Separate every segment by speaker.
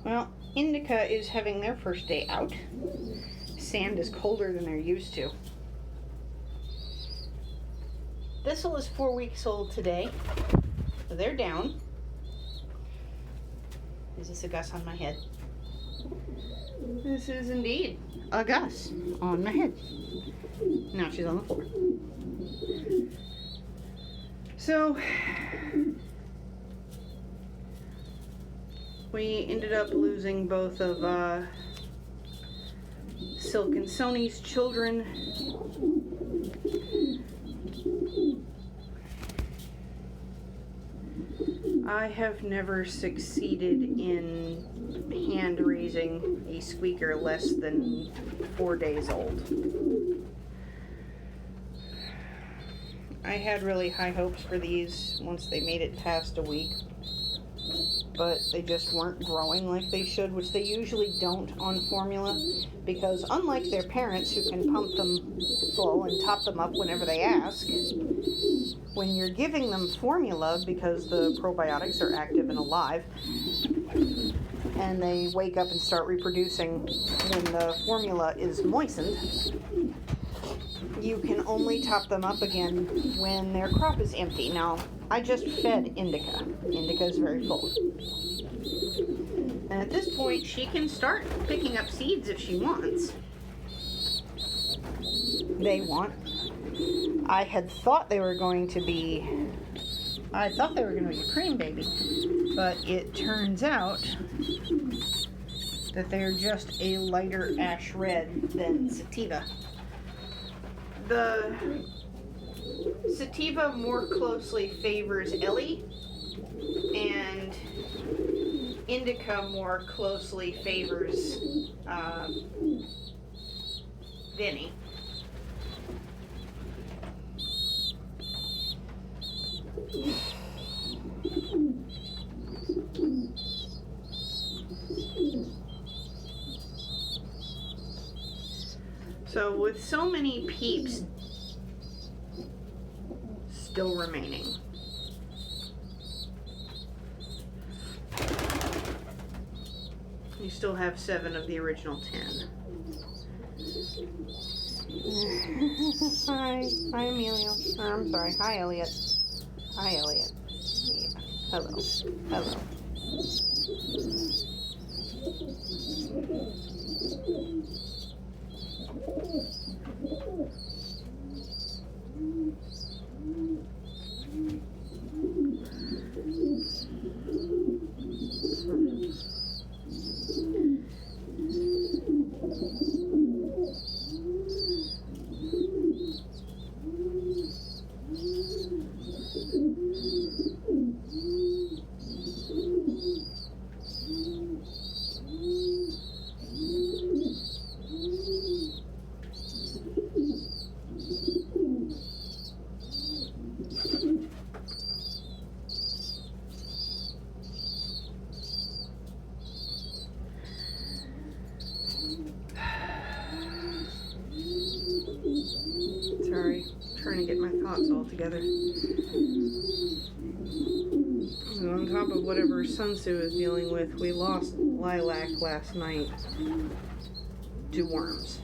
Speaker 1: Well, Indica is having their first day out. Sand is colder than they're used to. Thistle is 4 weeks old today. So they're down. Is this a Gus on my head? This is indeed a Gus on my head. Now she's on the floor. So we ended up losing both of Silk and Sony's children. I have never succeeded in hand raising a squeaker less than 4 days old. I had really high hopes for these once they made it past a week, but they just weren't growing like they should, which they usually don't on formula, because unlike their parents who can pump them full and top them up whenever they ask, when you're giving them formula, because the probiotics are active and alive, and they wake up and start reproducing when the formula is moistened, you can only top them up again when their crop is empty. Now, I just fed Indica. Indica is very full. And at this point, she can start picking up seeds if she wants. They want. I had thought they were going to be a cream baby, but it turns out that they're just a lighter ash red than Sativa. The Sativa more closely favors Ellie, and Indica more closely favors Vinny. So with so many peeps still remaining, you still have 7 of the original 10. Hi Emilio. I'm sorry. Hi Elliot. Hi Elliot. Yeah. Hello. Hello. Sorry, trying to get my thoughts all together. And on top of whatever Sun Tzu is dealing with, we lost Lilac last night to worms.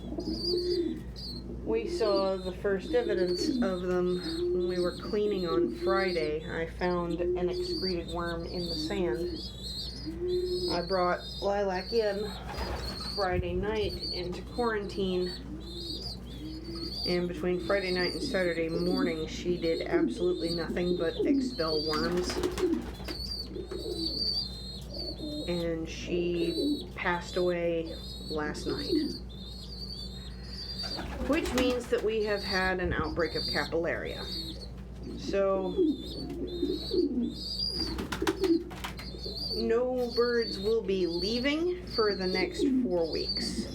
Speaker 1: We saw the first evidence of them when we were cleaning on Friday. I found an excreted worm in the sand. I brought Lilac in Friday night into quarantine, and between Friday night and Saturday morning she did absolutely nothing but expel worms, and she passed away last night, which means that we have had an outbreak of capillaria. So no birds will be leaving for the next 4 weeks.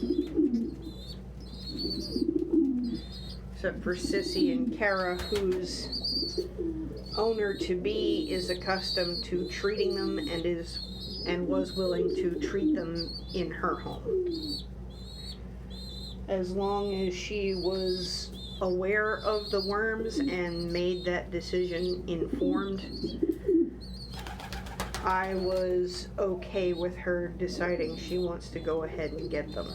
Speaker 1: Except for Sissy and Kara, whose owner-to-be is accustomed to treating them and was willing to treat them in her home. As long as she was aware of the worms and made that decision informed, I was okay with her deciding she wants to go ahead and get them.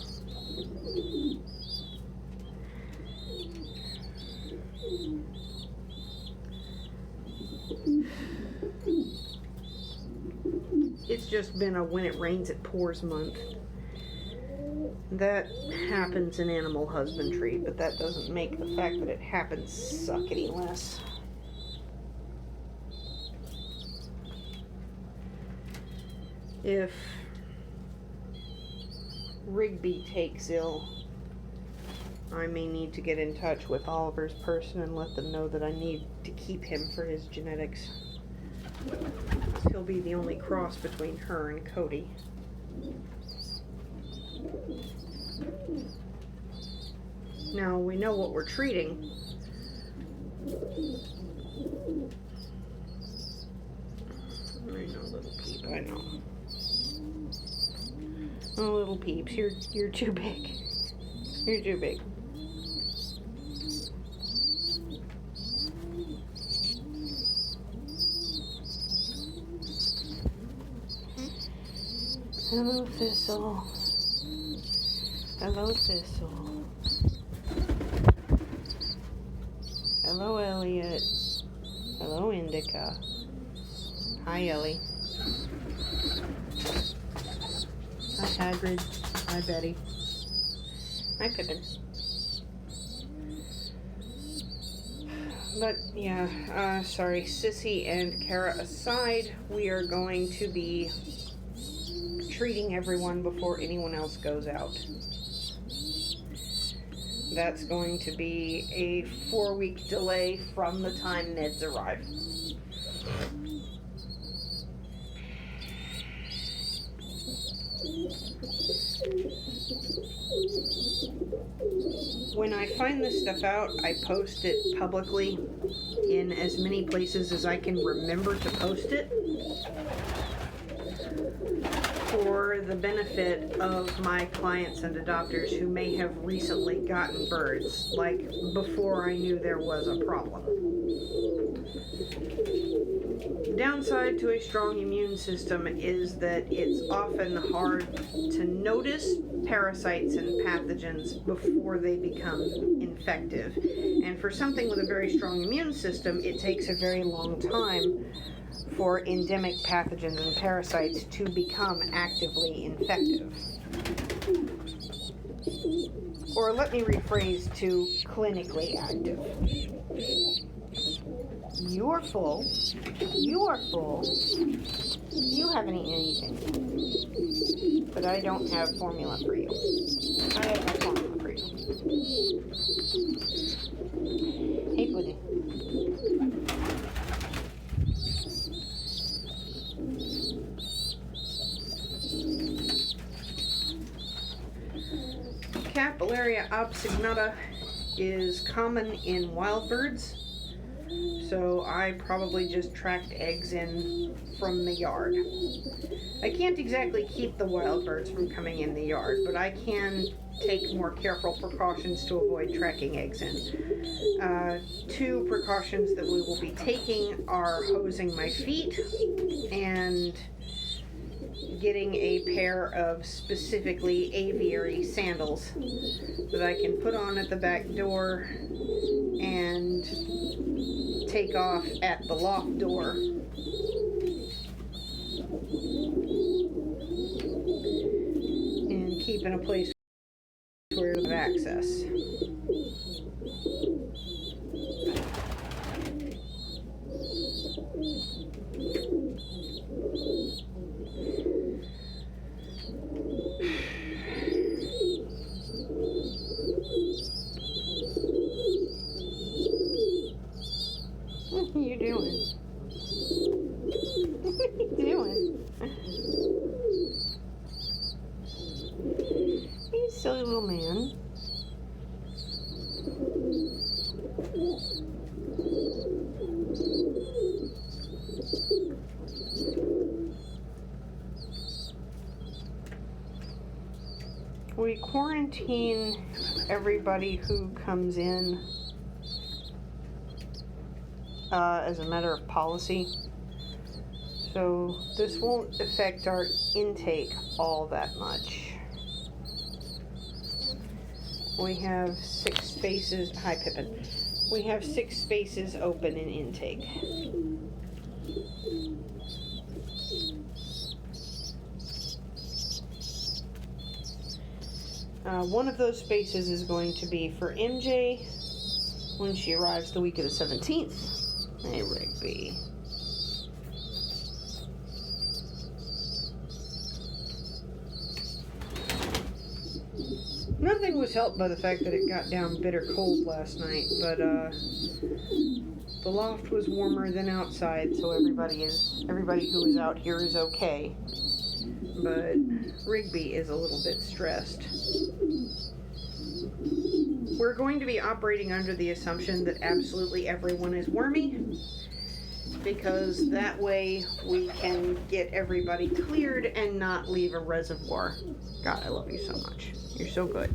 Speaker 1: It's just been a when it rains it pours month. That happens in animal husbandry, but that doesn't make the fact that it happens suck any less. If Rigby takes ill, I may need to get in touch with Oliver's person and let them know that I need to keep him for his genetics. He'll be the only cross between her and Cody. Now, we know what we're treating. I know, little peep, I know. Oh, little peeps, you're too big. You're too big. Hello, Thistle. Hello, Thistle. Hello, Elliot. Hello, Indica. Hi, Ellie. Hi, Hagrid. Hi, Betty. Hi, Pippin. But, yeah, sorry, Sissy and Kara aside, we are going to be treating everyone before anyone else goes out. That's going to be a 4-week delay from the time meds arrive. When I find this stuff out, I post it publicly in as many places as I can remember to post it, for the benefit of my clients and adopters who may have recently gotten birds, like before I knew there was a problem. The downside to a strong immune system is that it's often hard to notice parasites and pathogens before they become infective. And for something with a very strong immune system, it takes a very long time for endemic pathogens and parasites to become actively infective. Or let me rephrase to clinically active. You're full. You are full. You haven't eaten anything. But I don't have formula for you. I have no formula for you. Hey, Pudding. Capillaria obsignata is common in wild birds, so I probably just tracked eggs in from the yard. I can't exactly keep the wild birds from coming in the yard, but I can take more careful precautions to avoid tracking eggs in. 2 precautions that we will be taking are hosing my feet and getting a pair of specifically aviary sandals that I can put on at the back door and take off at the loft door. And keep in a place where you have access. What are you doing? What are you doing? You silly little man. We quarantine everybody who comes in as a matter of policy. So this won't affect our intake all that much. We have 6 spaces. Hi, Pippin. We have 6 spaces open in intake. One of those spaces is going to be for MJ when she arrives the week of the 17th. Hey, Rigby. Nothing was helped by the fact that it got down bitter cold last night, but the loft was warmer than outside, so everybody who is out here is okay. But Rigby is a little bit stressed. We're going to be operating under the assumption that absolutely everyone is wormy, because that way we can get everybody cleared and not leave a reservoir. God, I love you so much. You're so good.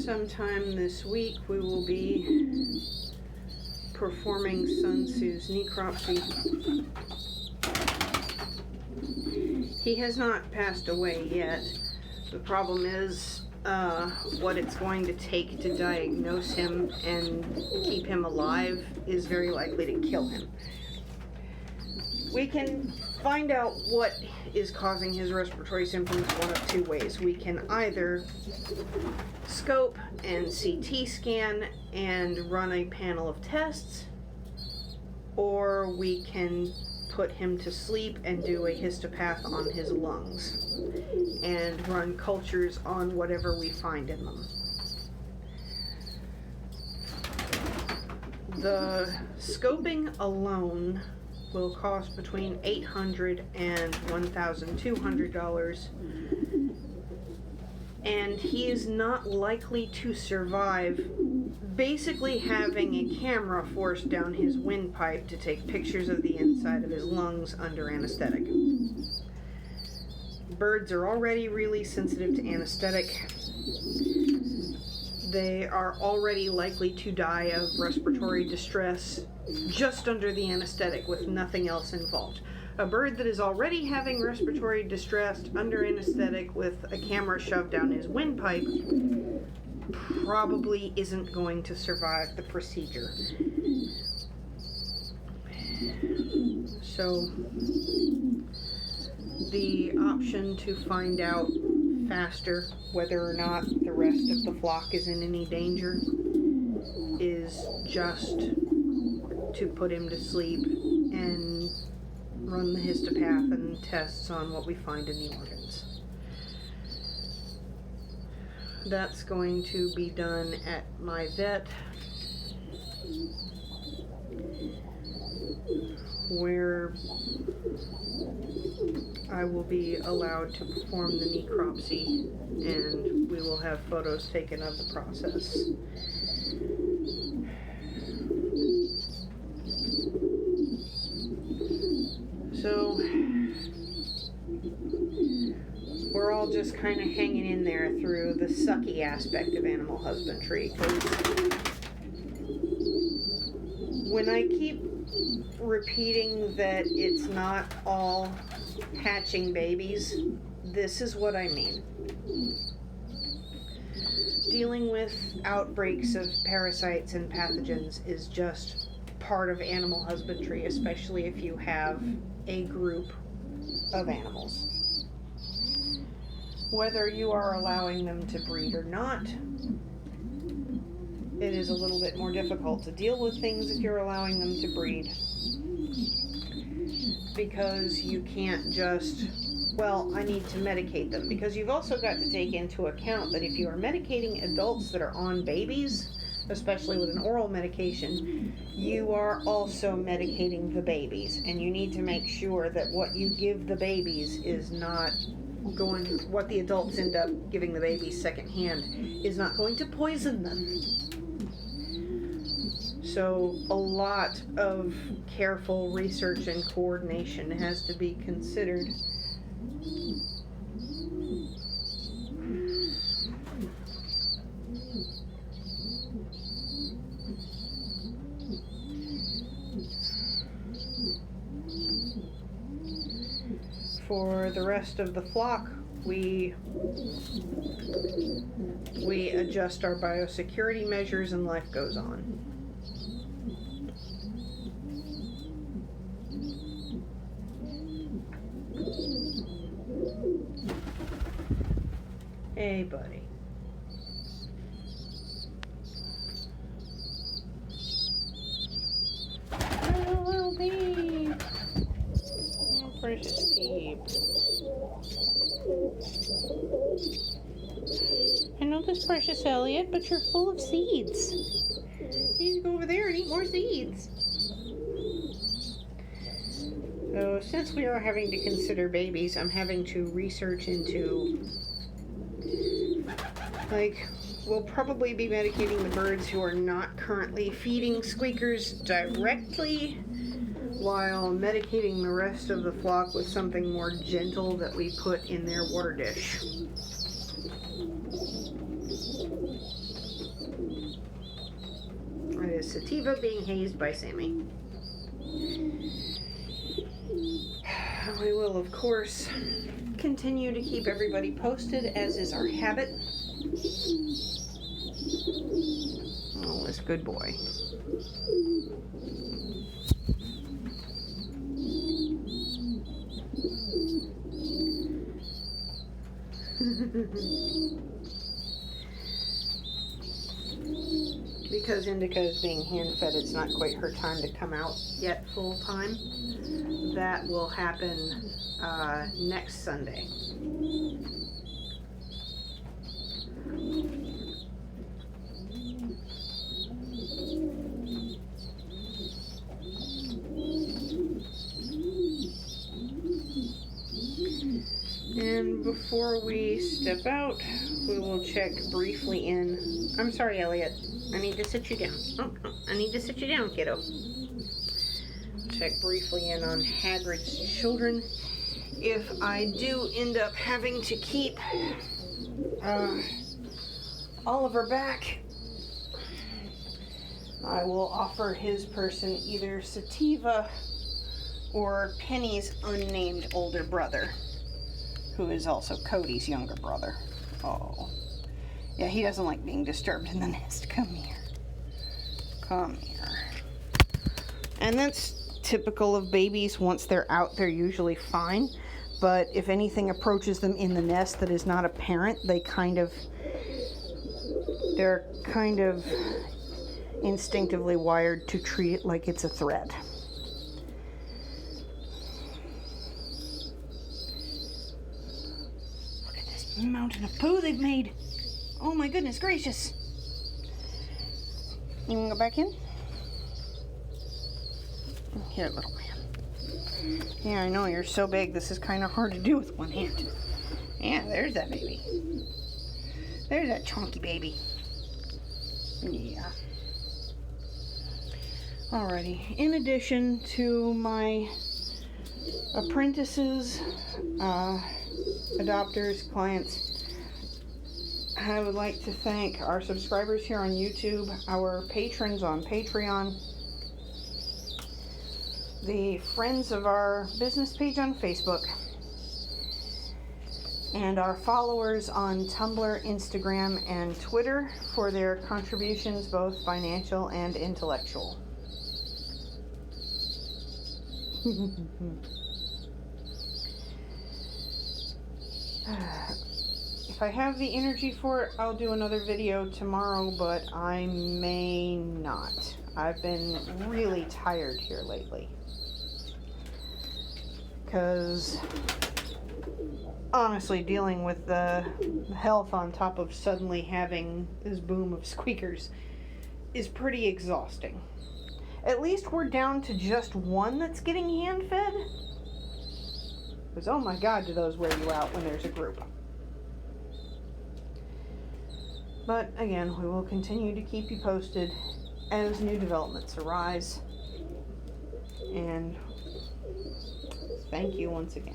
Speaker 1: Sometime this week we will be performing Sun Tzu's necropsy. He has not passed away yet. The problem is what it's going to take to diagnose him and keep him alive is very likely to kill him. We can find out what is causing his respiratory symptoms one of 2 ways. We can either scope and CT scan and run a panel of tests, or we can put him to sleep and do a histopath on his lungs and run cultures on whatever we find in them. The scoping alone will cost between $800 and $1,200, and he is not likely to survive basically having a camera forced down his windpipe to take pictures of the inside of his lungs under anesthetic. Birds are already really sensitive to anesthetic. They are already likely to die of respiratory distress just under the anesthetic with nothing else involved. A bird that is already having respiratory distress under anesthetic with a camera shoved down his windpipe probably isn't going to survive the procedure. So the option to find out faster whether or not the rest of the flock is in any danger is just to put him to sleep and run the histopath and tests on what we find in the organs. That's going to be done at my vet, where I will be allowed to perform the necropsy, and we will have photos taken of the process. So just kind of hanging in there through the sucky aspect of animal husbandry. 'Cause when I keep repeating that it's not all hatching babies, this is what I mean. Dealing with outbreaks of parasites and pathogens is just part of animal husbandry, especially if you have a group of animals. Whether you are allowing them to breed or not, it is a little bit more difficult to deal with things if you're allowing them to breed. Because you can't just, well, I need to medicate them. Because you've also got to take into account that if you are medicating adults that are on babies, especially with an oral medication, you are also medicating the babies. And you need to make sure that what you give the babies is not going, what the adults end up giving the babies secondhand, is not going to poison them. So a lot of careful research and coordination has to be considered. For the rest of the flock, we adjust our biosecurity measures and life goes on. Hey, buddy. Hello, babe. Oh, precious peep. I know this, precious Elliot, but you're full of seeds. You need to go over there and eat more seeds. So, since we are having to consider babies, I'm having to research into, like, we'll probably be medicating the birds who are not currently feeding squeakers directly, while medicating the rest of the flock with something more gentle that we put in their water dish. It is Sativa being hazed by Sammy. We will, of course, continue to keep everybody posted, as is our habit. Oh, this good boy. Because Indica is being hand-fed, it's not quite her time to come out yet full-time. That will happen next Sunday. And before we step out, we will check briefly in. I'm sorry, Elliot. I need to sit you down. Oh, I need to sit you down, kiddo. Check briefly in on Hagrid's children. If I do end up having to keep Oliver back, I will offer his person either Sativa or Penny's unnamed older brother, who is also Cody's younger brother. Oh. Yeah, he doesn't like being disturbed in the nest. Come here. Come here. And that's typical of babies. Once they're out, they're usually fine. But if anything approaches them in the nest that is not a parent, they're kind of instinctively wired to treat it like it's a threat. Look at this mountain of poo they've made. Oh my goodness gracious. You want to go back in? Here, little man. Yeah, I know, you're so big, this is kind of hard to do with one hand. Yeah, there's that baby. There's that chunky baby. Yeah. Alrighty. In addition to my apprentices, adopters, clients. I would like to thank our subscribers here on YouTube, our patrons on Patreon, the friends of our business page on Facebook, and our followers on Tumblr, Instagram, and Twitter for their contributions, both financial and intellectual. If I have the energy for it, I'll do another video tomorrow, but I may not. I've been really tired here lately. Because honestly, dealing with the health on top of suddenly having this boom of squeakers is pretty exhausting. At least we're down to just one that's getting hand-fed. Because, oh my God, do those wear you out when there's a group. But again, we will continue to keep you posted as new developments arise. And thank you once again.